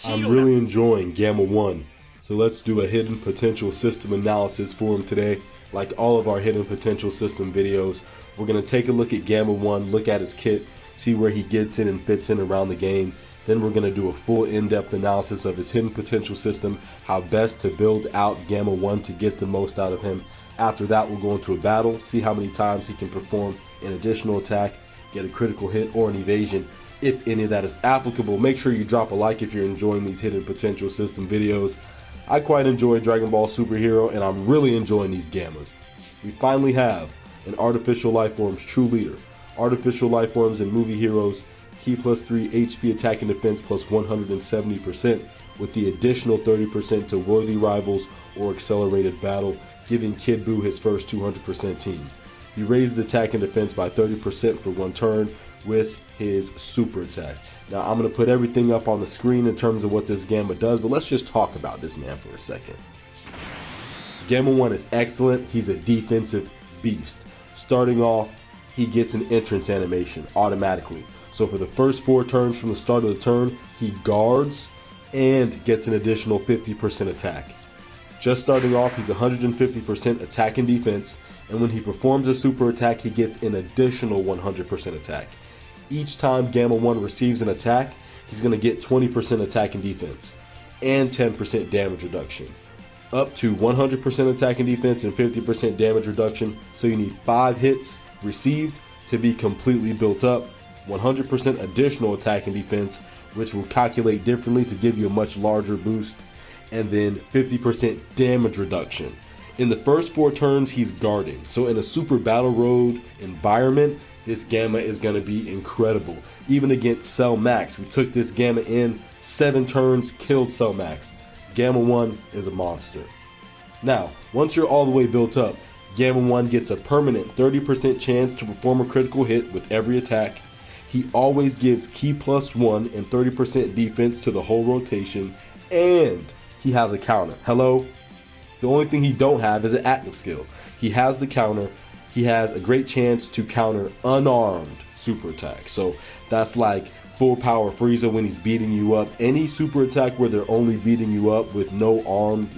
I'm really enjoying Gamma 1, so let's do a hidden potential system analysis for him today. Like all of our hidden potential system videos, we're going to take a look at Gamma 1, look at his kit, see where he gets in and fits in around the game. Then we're going to do a full in-depth analysis of his hidden potential system, how best to build out Gamma 1 to get the most out of him. After that, we'll go into a battle, see how many times he can perform an additional attack, get a critical hit or an evasion. If any of that is applicable, make sure you drop a like if you're enjoying these hidden potential system videos. I quite enjoy Dragon Ball Superhero, and I'm really enjoying these Gammas. We finally have an Artificial Lifeforms true leader. Artificial Lifeforms and movie heroes, Ki plus 3 HP attack and defense plus 170%, with the additional 30% to worthy rivals or accelerated battle, giving Kid Buu his first 200% team. He raises attack and defense by 30% for one turn with his super attack. Now I'm going to put everything up on the screen in terms of what this Gamma does, but let's just talk about this man for a second. Gamma 1 is excellent. He's a defensive beast. Starting off, he gets an entrance animation automatically. So for the first 4 turns from the start of the turn, he guards and gets an additional 50% attack. Just starting off, he's 150% attack and defense, and when he performs a super attack, he gets an additional 100% attack. Each time Gamma 1 receives an attack, he's going to get 20% attack and defense, and 10% damage reduction. Up to 100% attack and defense and 50% damage reduction, so you need 5 hits received to be completely built up. 100% additional attack and defense, which will calculate differently to give you a much larger boost, and then 50% damage reduction. In the first 4 turns, he's guarding, so in a super battle road environment, this Gamma is going to be incredible. Even against Cell Max, we took this Gamma in 7 turns, killed Cell Max. Gamma 1 is a monster. Now, once you're all the way built up, Gamma 1 gets a permanent 30% chance to perform a critical hit with every attack. He always gives Ki plus 1 and 30% defense to the whole rotation, and he has a counter. Hello? The only thing he don't have is an active skill. He has the counter. He has a great chance to counter unarmed super attack. So that's like full power Frieza when he's beating you up. Any super attack where they're only beating you up with no arm,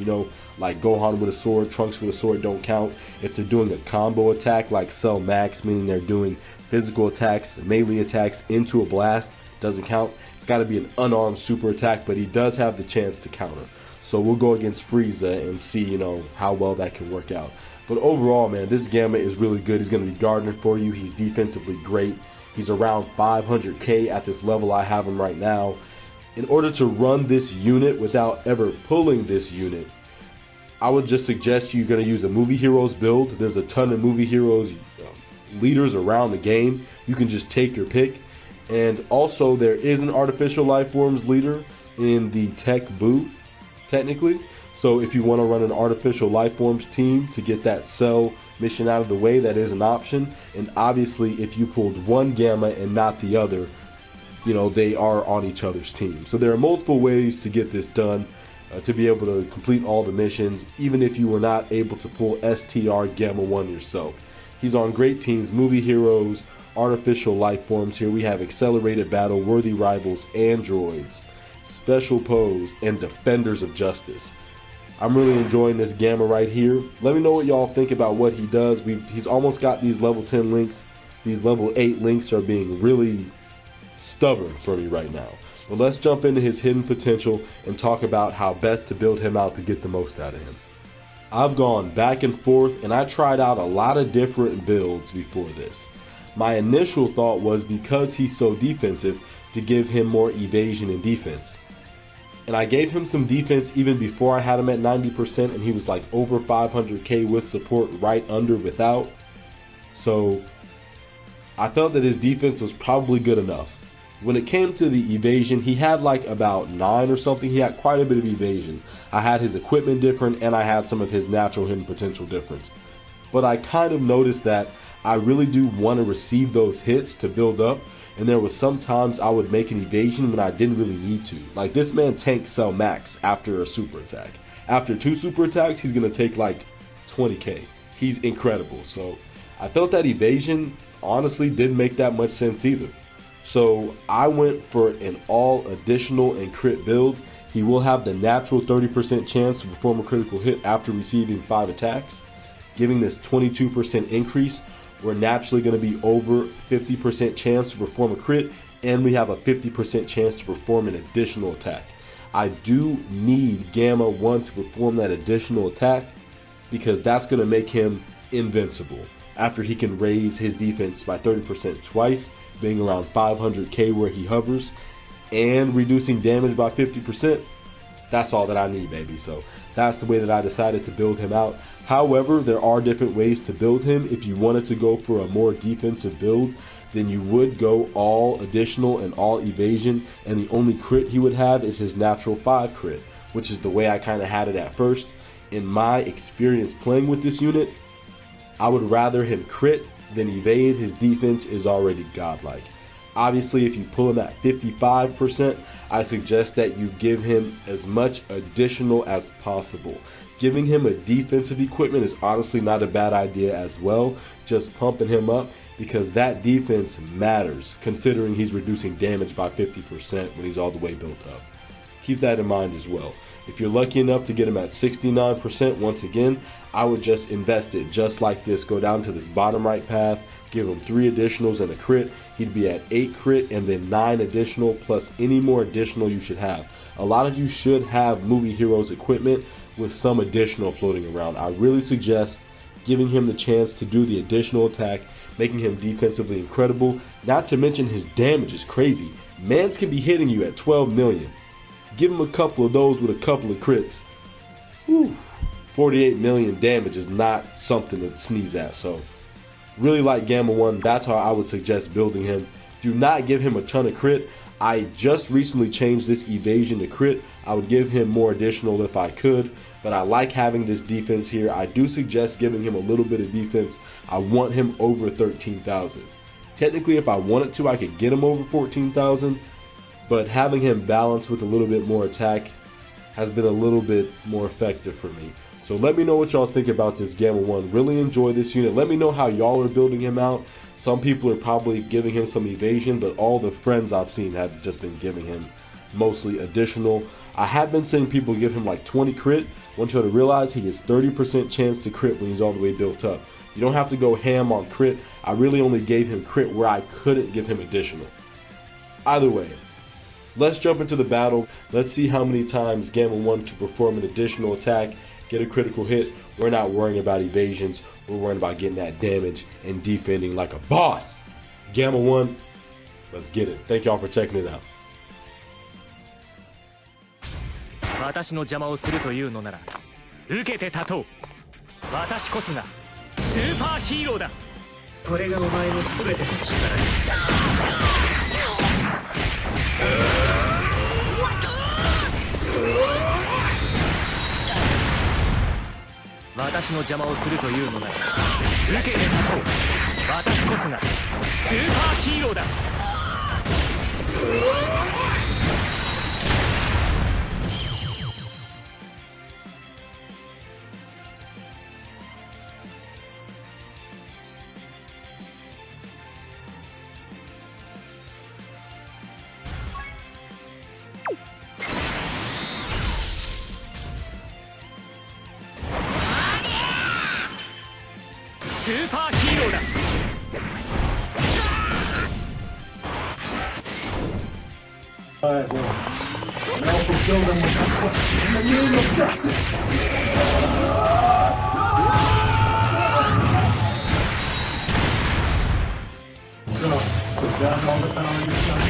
like Gohan with a sword, Trunks with a sword don't count. If they're doing a combo attack like Cell Max, meaning they're doing physical attacks, melee attacks into a blast, doesn't count. It's got to be an unarmed super attack, but he does have the chance to counter. So we'll go against Frieza and see, how well that can work out. But overall, man, this Gamma is really good. He's going to be guarding for you. He's defensively great. He's around 500k at this level I have him right now. In order to run this unit without ever pulling this unit, I would just suggest you're going to use a Movie Heroes build. There's a ton of Movie Heroes leaders around the game. You can just take your pick. And also, there is an Artificial Lifeforms leader in the Tech Buu, technically. So if you want to run an Artificial Lifeforms team to get that Cell mission out of the way, that is an option. And obviously, if you pulled one Gamma and not the other, they are on each other's team. So there are multiple ways to get this done, to be able to complete all the missions, even if you were not able to pull STR Gamma 1 yourself. He's on great teams, Movie Heroes, Artificial Lifeforms. Here we have Accelerated Battle, Worthy Rivals, Androids, Special Pose, and Defenders of Justice. I'm really enjoying this Gamma right here. Let me know what y'all think about what he does. He's almost got these level 10 links. These level 8 links are being really stubborn for me right now. But let's jump into his hidden potential and talk about how best to build him out to get the most out of him. I've gone back and forth and I tried out a lot of different builds before this. My initial thought was, because he's so defensive, to give him more evasion and defense. And I gave him some defense even before I had him at 90%, and he was like over 500k with support, right under without. So I felt that his defense was probably good enough. When it came to the evasion, he had like about 9 or something. He had quite a bit of evasion. I had his equipment different, and I had some of his natural hidden potential different. But I kind of noticed that I really do want to receive those hits to build up. And there was sometimes I would make an evasion when I didn't really need to. Like, this man tanks Cell Max after a super attack. After 2 super attacks, he's going to take like 20k. He's incredible. So I felt that evasion honestly didn't make that much sense either. So I went for an all additional and crit build. He will have the natural 30% chance to perform a critical hit after receiving 5 attacks. Giving this 22% increase, we're naturally going to be over 50% chance to perform a crit, and we have a 50% chance to perform an additional attack. I do need Gamma 1 to perform that additional attack because that's going to make him invincible after he can raise his defense by 30% twice, being around 500k where he hovers, and reducing damage by 50%. That's all that I need, baby. So that's the way that I decided to build him out. However, there are different ways to build him. If you wanted to go for a more defensive build, then you would go all additional and all evasion, and the only crit he would have is his natural 5 crit, which is the way I kind of had it at first. In my experience playing with this unit, I would rather him crit than evade. His defense is already godlike. Obviously, if you pull him at 55%, I suggest that you give him as much additional as possible. Giving him a defensive equipment is honestly not a bad idea as well, just pumping him up, because that defense matters considering he's reducing damage by 50% when he's all the way built up. Keep that in mind as well. If you're lucky enough to get him at 69%, once again, I would just invest it just like this. Go down to this bottom right path, give him 3 additionals and a crit. He'd be at 8 crit and then 9 additional plus any more additional you should have. A lot of you should have Movie Heroes equipment with some additional floating around. I really suggest giving him the chance to do the additional attack, making him defensively incredible. Not to mention his damage is crazy. Mans can be hitting you at 12 million. Give him a couple of those with a couple of crits. Whew. 48 million damage is not something to sneeze at. So really like Gamma 1. That's how I would suggest building him. Do not give him a ton of crit. I just recently changed this evasion to crit. I would give him more additional if I could, but I like having this defense here. I do suggest giving him a little bit of defense. I want him over 13,000. Technically, if I wanted to, I could get him over 14,000, but having him balanced with a little bit more attack has been a little bit more effective for me. So let me know what y'all think about this Gamma 1. Really enjoy this unit. Let me know how y'all are building him out. Some people are probably giving him some evasion, but all the friends I've seen have just been giving him mostly additional. I have been seeing people give him like 20 crit. I want you to realize he gets 30% chance to crit when he's all the way built up. You don't have to go ham on crit. I really only gave him crit where I couldn't give him additional. Either way, let's jump into the battle. Let's see how many times Gamma 1 can perform an additional attack, get a critical hit. We're not worrying about evasions. We're worrying about getting that damage and defending like a boss. Gamma 1, let's get it. Thank y'all for checking it out. 私の邪魔をするというのなら受けて立とう。私こそがスーパーヒーローだ。これがお前の全ての力だ。私の邪魔をするというのなら受けて立とう。私こそがスーパーヒーローだ。スーパーヒーローだ。Alright, well, now fulfill them with justice in the name of justice. So, is that all the power you've done?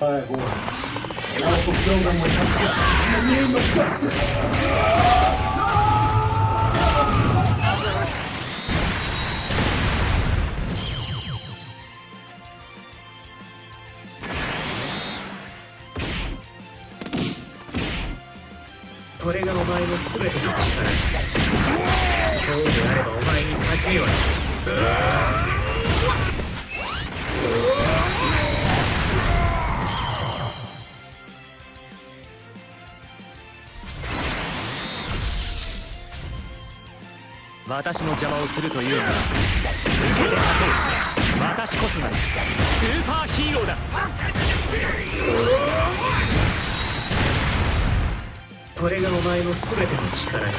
Aye, boy. And I'll fulfill them with justice in the name of justice. これがお前の全ての力だ。そうであればお前に勝ち目はない。私の邪魔をするというなら受けて立とう。私こそがスーパーヒーローだ。これがお前の全ての力だ。